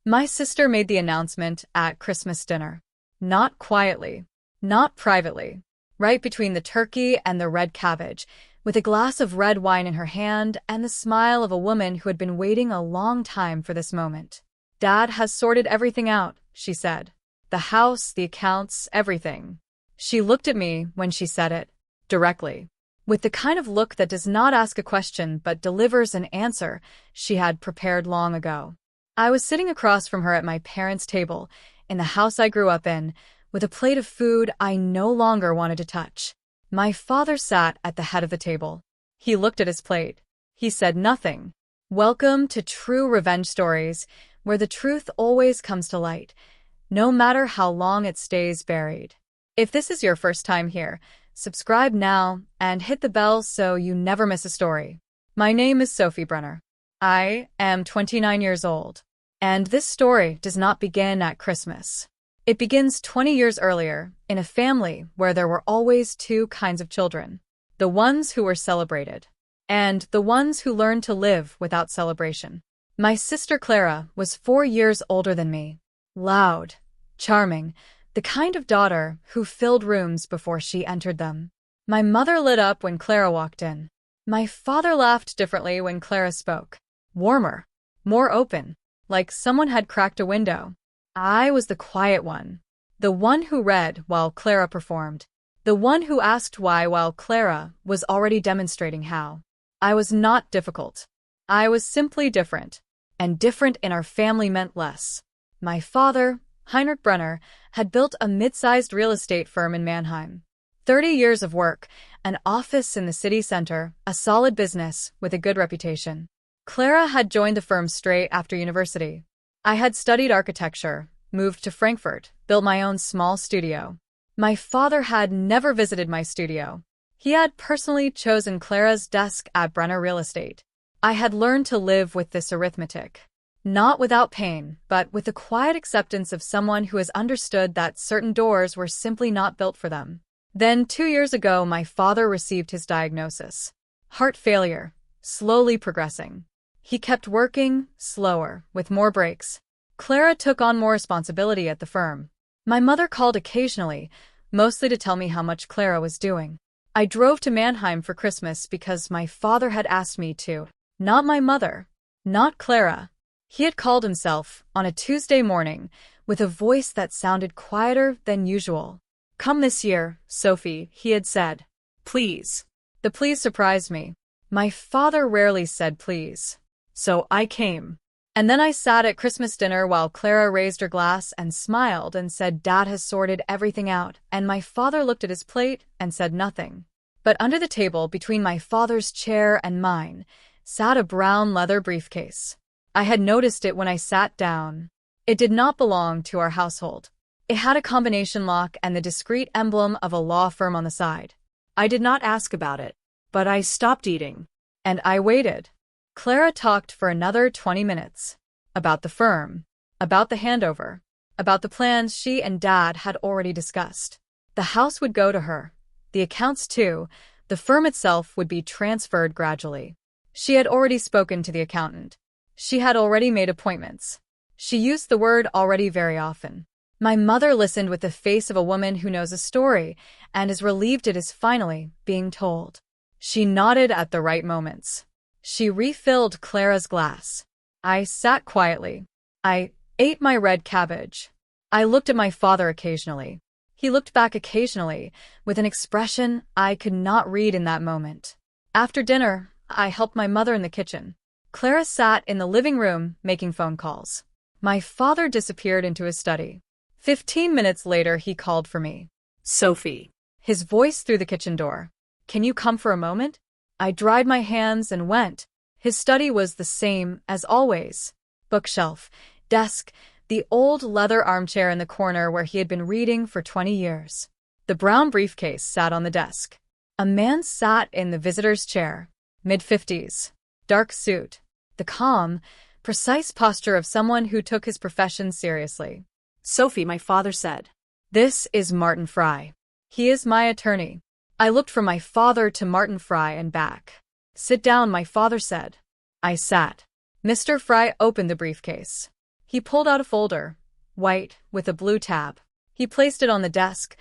My sister made the announcement at Christmas dinner. Not quietly, not privately, right between the turkey and the red cabbage, with a glass of red wine in her hand and the smile of a woman who had been waiting a long time for this moment. "Dad has sorted everything out," she said. "The house, the accounts, everything." She looked at me when she said it, directly, with the kind of look that does not ask a question but delivers an answer she had prepared long ago. I was sitting across from her at my parents' table, in the house I grew up in, with a plate of food I no longer wanted to touch. My father sat at the head of the table. He looked at his plate. He said nothing. Welcome to true revenge stories, where the truth always comes to light, no matter how long it stays buried. If this is your first time here, subscribe now and hit the bell so you never miss a story. My name is Sophie Brenner. I am 29 years old, and this story does not begin at Christmas. It begins 20 years earlier, in a family where there were always two kinds of children: the ones who were celebrated, and the ones who learned to live without celebration. My sister Clara was 4 years older than me. Loud, charming, the kind of daughter who filled rooms before she entered them. My mother lit up when Clara walked in. My father laughed differently when Clara spoke. Warmer, more open, like someone had cracked a window. I was the quiet one, the one who read while Clara performed, the one who asked why while Clara was already demonstrating how. I was not difficult. I was simply different, and different in our family meant less. My father, Heinrich Brenner, had built a mid-sized real estate firm in Mannheim. 30 years of work, an office in the city center, a solid business with a good reputation. Clara had joined the firm straight after university. I had studied architecture, moved to Frankfurt, built my own small studio. My father had never visited my studio. He had personally chosen Clara's desk at Brenner Real Estate. I had learned to live with this arithmetic. Not without pain, but with the quiet acceptance of someone who has understood that certain doors were simply not built for them. Then 2 years ago, my father received his diagnosis. Heart failure, slowly progressing. He kept working, slower, with more breaks. Clara took on more responsibility at the firm. My mother called occasionally, mostly to tell me how much Clara was doing. I drove to Mannheim for Christmas because my father had asked me to. Not my mother. Not Clara. He had called himself, on a Tuesday morning, with a voice that sounded quieter than usual. "Come this year, Sophie," he had said. "Please." The please surprised me. My father rarely said please. So I came. And then I sat at Christmas dinner while Clara raised her glass and smiled and said, "Dad has sorted everything out," and my father looked at his plate and said nothing. But under the table, between my father's chair and mine, sat a brown leather briefcase. I had noticed it when I sat down. It did not belong to our household. It had a combination lock and the discreet emblem of a law firm on the side. I did not ask about it, but I stopped eating, and I waited. Clara talked for another 20 minutes. About the firm, about the handover, about the plans she and Dad had already discussed. The house would go to her, the accounts too, the firm itself would be transferred gradually. She had already spoken to the accountant. She had already made appointments. She used the word already very often. My mother listened with the face of a woman who knows a story and is relieved it is finally being told. She nodded at the right moments. She refilled Clara's glass. I sat quietly. I ate my red cabbage. I looked at my father occasionally. He looked back occasionally, with an expression I could not read in that moment. After dinner, I helped my mother in the kitchen. Clara sat in the living room making phone calls. My father disappeared into his study. 15 minutes later, he called for me. "Sophie." His voice through the kitchen door. "Can you come for a moment?" I dried my hands and went. His study was the same as always. Bookshelf, desk, the old leather armchair in the corner where he had been reading for 20 years. The brown briefcase sat on the desk. A man sat in the visitor's chair, mid-50s, dark suit, the calm, precise posture of someone who took his profession seriously. "Sophie," my father said. "This is Martin Fry. He is my attorney." I looked from my father to Martin Fry and back. "Sit down," my father said. I sat. Mr. Fry opened the briefcase. He pulled out a folder, white, with a blue tab. He placed it on the desk,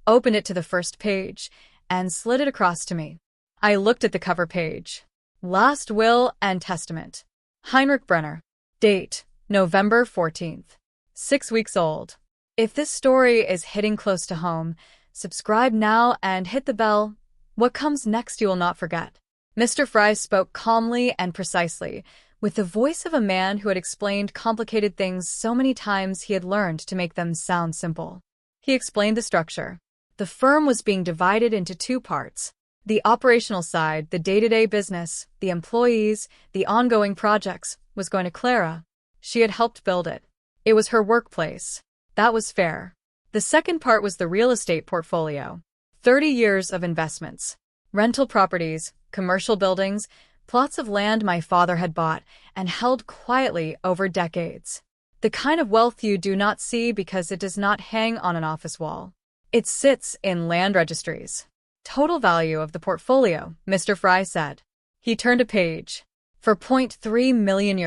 opened it to the first page, and slid it across to me. I looked at the cover page. Last Will and Testament. Heinrich Brenner. Date, November 14th. 6 weeks old. If this story is hitting close to home, subscribe now and hit the bell. What comes next you will not forget. Mr. Fry spoke calmly and precisely, with the voice of a man who had explained complicated things so many times he had learned to make them sound simple. He explained the structure. The firm was being divided into two parts. The operational side, the day-to-day business, the employees, the ongoing projects, was going to Clara. She had helped build it. It was her workplace. That was fair. The second part was the real estate portfolio. 30 years of investments. Rental properties, commercial buildings, plots of land my father had bought and held quietly over decades. The kind of wealth you do not see because it does not hang on an office wall. It sits in land registries. Total value of the portfolio, Mr. Fry said. He turned a page. For €0.3 million.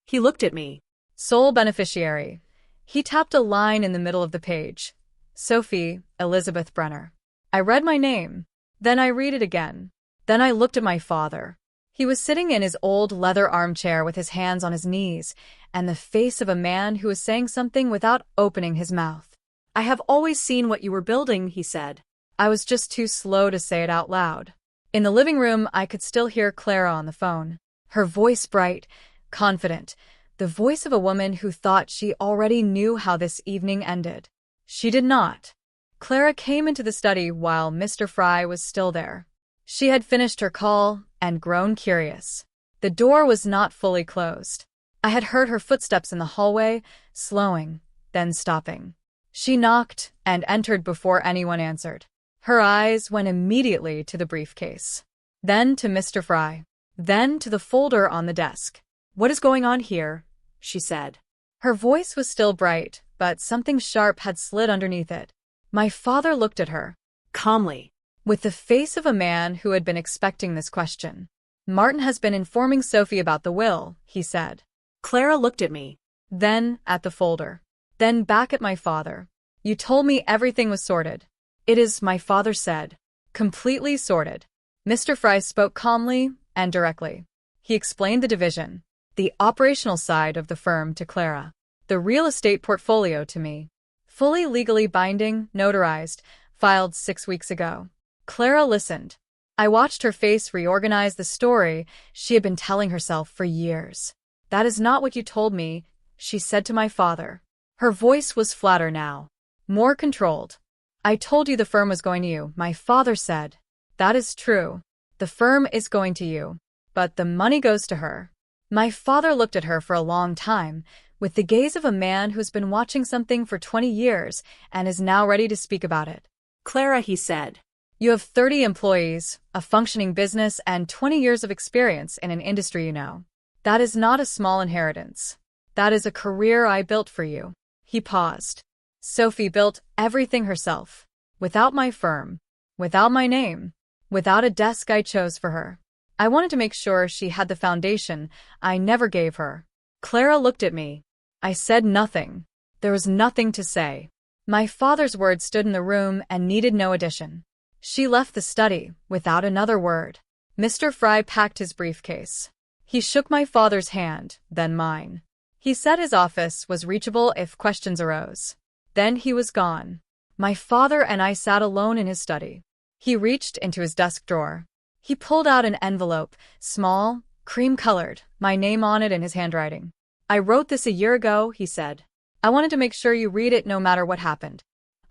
He looked at me. Sole beneficiary. He tapped a line in the middle of the page. Sophie Elizabeth Brenner. I read my name. Then I read it again. Then I looked at my father. He was sitting in his old leather armchair with his hands on his knees and the face of a man who was saying something without opening his mouth. I have always seen what you were building, he said. I was just too slow to say it out loud. In the living room, I could still hear Clara on the phone. Her voice bright, confident, the voice of a woman who thought she already knew how this evening ended. She did not. Clara came into the study while Mr. Fry was still there. She had finished her call and grown curious. The door was not fully closed. I had heard her footsteps in the hallway, slowing, then stopping. She knocked and entered before anyone answered. Her eyes went immediately to the briefcase. Then to Mr. Fry. Then to the folder on the desk. What is going on here? She said. Her voice was still bright, but something sharp had slid underneath it. My father looked at her. Calmly. With the face of a man who had been expecting this question. Martin has been informing Sophie about the will, he said. Clara looked at me. Then at the folder. Then back at my father. You told me everything was sorted. It is, my father said. Completely sorted. Mr. Fry spoke calmly and directly. He explained the division. The operational side of the firm to Clara. The real estate portfolio to me. Fully legally binding, notarized, filed 6 weeks ago. Clara listened. I watched her face reorganize the story she had been telling herself for years. That is not what you told me, she said to my father. Her voice was flatter now. More controlled. I told you the firm was going to you, my father said. That is true. The firm is going to you. But the money goes to her. My father looked at her for a long time, with the gaze of a man who's been watching something for 20 years and is now ready to speak about it. Clara, he said. You have 30 employees, a functioning business, and 20 years of experience in an industry you know. That is not a small inheritance. That is a career I built for you. He paused. Sophie built everything herself. Without my firm. Without my name. Without a desk I chose for her. I wanted to make sure she had the foundation I never gave her. Clara looked at me. I said nothing. There was nothing to say. My father's words stood in the room and needed no addition. She left the study without another word. Mr. Fry packed his briefcase. He shook my father's hand, then mine. He said his office was reachable if questions arose. Then he was gone. My father and I sat alone in his study. He reached into his desk drawer. He pulled out an envelope, small, cream-colored, my name on it in his handwriting. I wrote this a year ago, he said. I wanted to make sure you read it no matter what happened.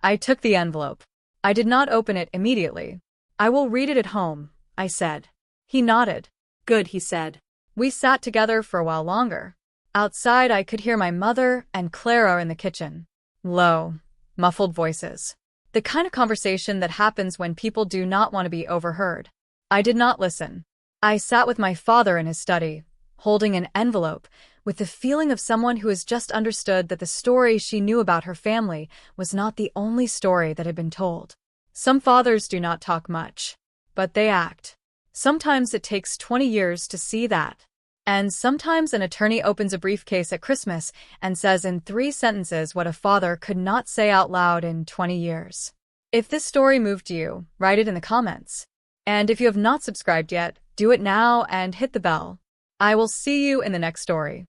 I took the envelope. I did not open it immediately. I will read it at home, I said. He nodded. Good, he said. We sat together for a while longer. Outside I could hear my mother and Clara in the kitchen. Low, muffled voices. The kind of conversation that happens when people do not want to be overheard. I did not listen. I sat with my father in his study, holding an envelope, with the feeling of someone who has just understood that the story she knew about her family was not the only story that had been told. Some fathers do not talk much, but they act. Sometimes it takes 20 years to see that. And sometimes an attorney opens a briefcase at Christmas and says in 3 sentences what a father could not say out loud in 20 years. If this story moved you, write it in the comments. And if you have not subscribed yet, do it now and hit the bell. I will see you in the next story.